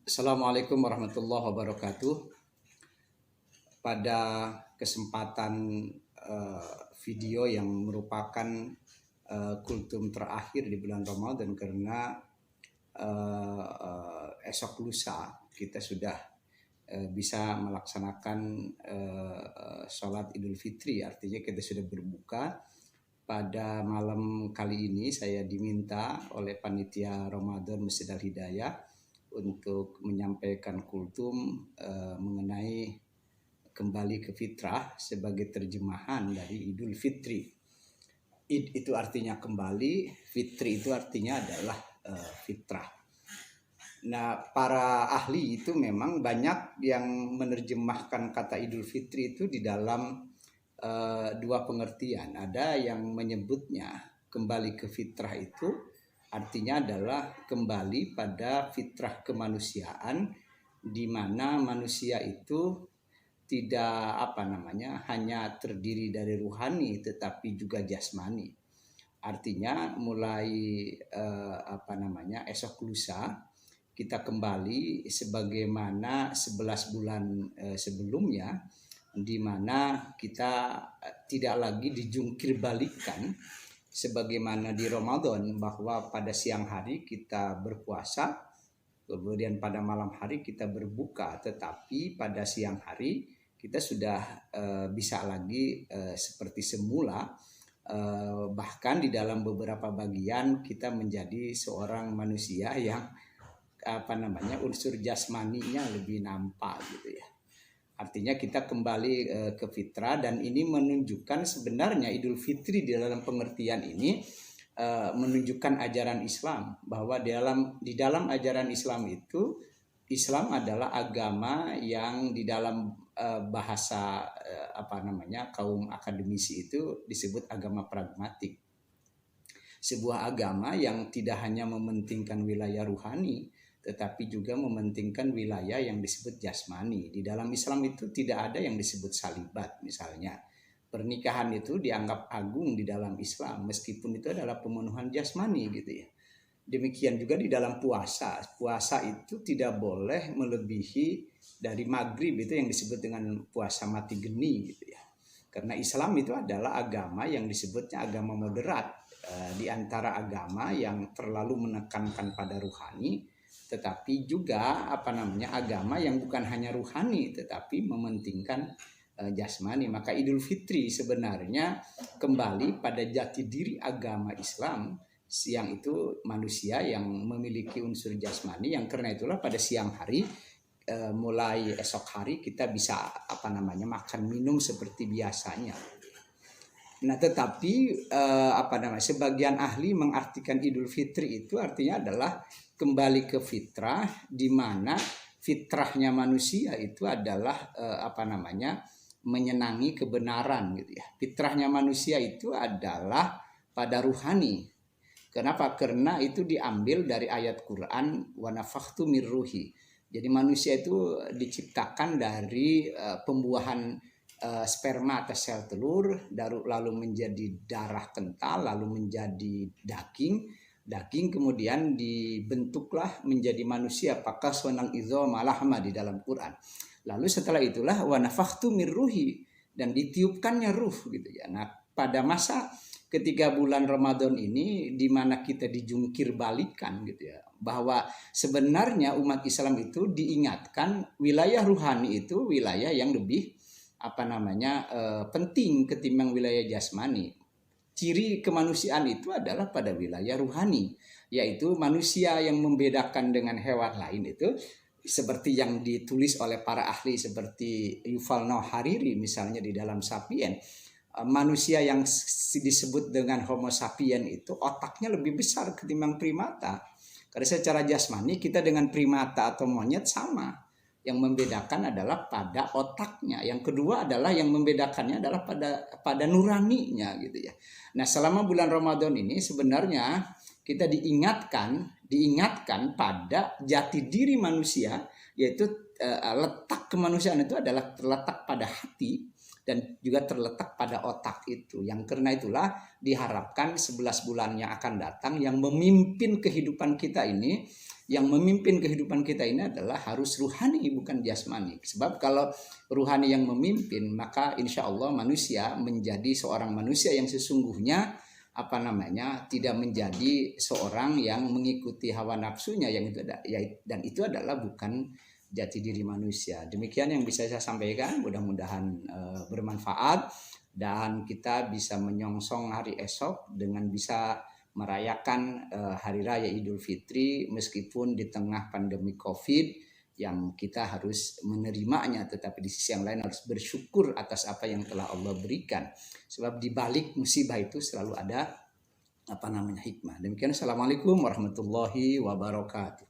Assalamualaikum warahmatullahi wabarakatuh. Pada kesempatan video yang merupakan kultum terakhir di bulan Ramadan, karena esok lusa kita sudah bisa melaksanakan sholat Idul Fitri, artinya kita sudah berbuka. Pada malam kali ini saya diminta oleh panitia Ramadan Masjid Al Hidayah untuk menyampaikan kultum mengenai kembali ke fitrah sebagai terjemahan dari Idul Fitri. Id itu artinya kembali, fitri itu artinya adalah fitrah. Nah, para ahli itu memang banyak yang menerjemahkan kata Idul Fitri itu di dalam dua pengertian. Ada yang menyebutnya kembali ke fitrah itu artinya adalah kembali pada fitrah kemanusiaan, di mana manusia itu tidak hanya terdiri dari ruhani tetapi juga jasmani. Artinya mulai esok lusa kita kembali sebagaimana 11 bulan sebelumnya, di mana kita tidak lagi dijungkir balikkan sebagaimana di Ramadan, bahwa pada siang hari kita berpuasa, kemudian pada malam hari kita berbuka, tetapi pada siang hari kita sudah bisa lagi seperti semula, bahkan di dalam beberapa bagian kita menjadi seorang manusia yang unsur jasmaninya lebih nampak gitu ya. Artinya kita kembali ke fitrah, dan ini menunjukkan sebenarnya Idul Fitri di dalam pengertian ini menunjukkan ajaran Islam, bahwa di dalam ajaran Islam itu, Islam adalah agama yang di dalam bahasa kaum akademisi itu disebut agama pragmatik. Sebuah agama yang tidak hanya mementingkan wilayah ruhani, tetapi juga mementingkan wilayah yang disebut jasmani. Di dalam Islam itu tidak ada yang disebut salibat misalnya. Pernikahan itu dianggap agung di dalam Islam, meskipun itu adalah pemenuhan jasmani gitu ya. Demikian juga di dalam puasa. Puasa itu tidak boleh melebihi dari maghrib, itu yang disebut dengan puasa mati geni gitu ya. Karena Islam itu adalah agama yang disebutnya agama moderat, di antara agama yang terlalu menekankan pada ruhani, tetapi juga agama yang bukan hanya ruhani tetapi mementingkan jasmani. Maka Idul Fitri sebenarnya kembali pada jati diri agama Islam, yang itu manusia yang memiliki unsur jasmani, yang karena itulah pada siang hari mulai esok hari kita bisa makan minum seperti biasanya. Nah, tetapi sebagian ahli mengartikan Idul Fitri itu artinya adalah kembali ke fitrah, di mana fitrahnya manusia itu adalah menyenangi kebenaran gitu ya. Fitrahnya manusia itu adalah pada ruhani. Kenapa? Karena itu diambil dari ayat Quran, wa nafakhtu mir ruhi. Jadi manusia itu diciptakan dari pembuahan sperma atau sel telur, lalu menjadi darah kental, lalu menjadi daging, kemudian dibentuklah menjadi manusia, pakaswanal idzama lahma di dalam Quran. Lalu setelah itulah wa nafakhtu mir ruhi, dan ditiupkannya ruh gitu ya. Nah, pada masa ketiga bulan Ramadan ini, di mana kita dijungkir balikan gitu ya, bahwa sebenarnya umat Islam itu diingatkan wilayah ruhani itu wilayah yang lebih penting ketimbang wilayah jasmani. Ciri kemanusiaan itu adalah pada wilayah ruhani, yaitu manusia yang membedakan dengan hewan lain itu seperti yang ditulis oleh para ahli seperti Yuval Noah Hariri misalnya di dalam Sapien. Manusia yang disebut dengan Homo sapien itu otaknya lebih besar ketimbang primata. Karena secara jasmani kita dengan primata atau monyet sama. Yang membedakan adalah pada otaknya. Yang kedua adalah yang membedakannya adalah pada nuraninya gitu ya. Nah, selama bulan Ramadan ini sebenarnya kita diingatkan pada jati diri manusia, yaitu letak kemanusiaan itu adalah terletak pada hati, dan juga terletak pada otak itu. Yang karena itulah diharapkan 11 bulan yang akan datang yang memimpin kehidupan kita ini, adalah harus ruhani bukan jasmani. Sebab kalau ruhani yang memimpin, maka insya Allah manusia menjadi seorang manusia yang sesungguhnya tidak menjadi seorang yang mengikuti hawa nafsunya yang itu dan itu adalah bukan jati diri manusia. Demikian yang bisa saya sampaikan, mudah-mudahan bermanfaat dan kita bisa menyongsong hari esok dengan bisa merayakan hari raya Idul Fitri meskipun di tengah pandemi Covid yang kita harus menerimanya, tetapi di sisi yang lain harus bersyukur atas apa yang telah Allah berikan. Sebab di balik musibah itu selalu ada hikmah. Demikian, assalamualaikum warahmatullahi wabarakatuh.